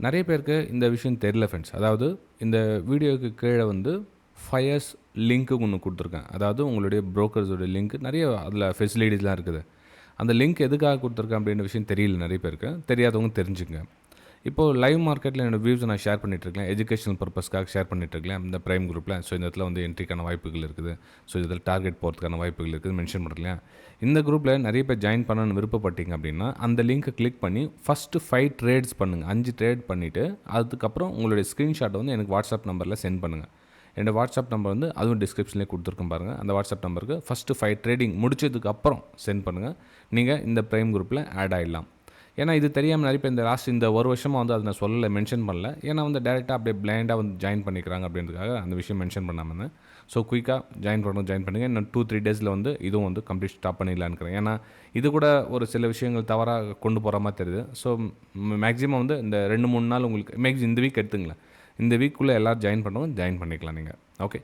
நிறைய பேருக்கு இந்த விஷயம் தெரியல ஃப்ரெண்ட்ஸ். அதாவது இந்த வீடியோவுக்கு கீழே வந்து ஃபயர்ஸ் லிங்க்கு ஒன்று கொடுத்துருக்கேன். அதாவது உங்களுடைய புரோக்கர்ஸோட லிங்க் நிறைய அதில் ஃபெசிலிட்டிஸ்லாம் இருக்குது. அந்த லிங்க் எதுக்காக கொடுத்துருக்கேன் அப்படின்ற விஷயம் தெரியல நிறைய பேருக்கு. தெரியாதவங்க தெரிஞ்சுங்க. இப்போது லைவ் மார்க்கெட்டில் என்னோடய வியூஸை நான் ஷேர் பண்ணிட்டுருக்கேன். எஜுகேஷனல் பர்பஸ்க்காக ஷேர் பண்ணிட்டுருக்கேன் இந்த ப்ரைம் குரூப்பில். ஸோ இந்த இடத்துல வந்து என்ட்ரிக்கான வாய்ப்புகள் இருக்குது. ஸோ இதில் டார்கெட் போகிறதுக்கான வாய்ப்புகள் இருக்குது மென்ஷன் பண்ணுறேன். இந்த குரூப்பில் நிறைய பேர் ஜாயின் பண்ணணும்னு விருப்பப்பட்டீங்க அப்படின்னா அந்த லிங்க்கை கிளிக் பண்ணி ஃபஸ்ட்டு 5 ட்ரேட்ஸ் பண்ணுங்கள். 5 ட்ரேட் பண்ணிவிட்டு அதுக்கப்புறம் உங்களுடைய ஸ்க்ரீன்ஷாட்டை வந்து எனக்கு வாட்ஸ்அப் நம்பரில் சென்ட் பண்ணுங்கள். என்னோடய வாட்ஸ்அப் நம்பர் வந்து அதுவும் டிஸ்கிரிப்ஷன்லேயே கொடுத்துருக்கேன் பாருங்கள். அந்த வாட்ஸ்அப் நம்பருக்கு ஃபஸ்ட்டு 5 ட்ரேடிங் முடிச்சதுக்கப்புறம் சென்ட் பண்ணுங்கள். நீங்கள் இந்த ப்ரைம் குரூப்பில் ஆட் ஆகிடலாம். ஏன்னா இது தெரியாமல் நிறைய பேர் இந்த ஒரு வருஷமாக வந்து அதை நான் சொல்லலை, மென்ஷன் பண்ணல. ஏன்னா வந்து டேரெக்டாக அப்படியே பிளைண்டாக வந்து ஜாயின் பண்ணிக்கிறாங்க அப்படின்றதுக்காக அந்த விஷயம் மென்ஷன் பண்ணாமல் இருந்தேன். ஸோ குயிக்காக ஜாயின் பண்ணுங்கள். இன்னும் 2-3 டேஸில் வந்து இதுவும் வந்து கம்ப்ளீட் ஸ்டாப் பண்ணிடலான்னு இருக்கிறேன். ஏன்னா இது கூட ஒரு சில விஷயங்கள் தவறாக கொண்டு போகிற மாதிரி தெரியுது. ஸோ மேக்ஸிமம் வந்து இந்த 2-3 நாள் உங்களுக்கு இந்த வீக் எடுத்துங்களேன். இந்த வீக்குள்ளே எல்லோரும் ஜாயின் பண்ணிக்கலாம் நீங்கள். ஓகே.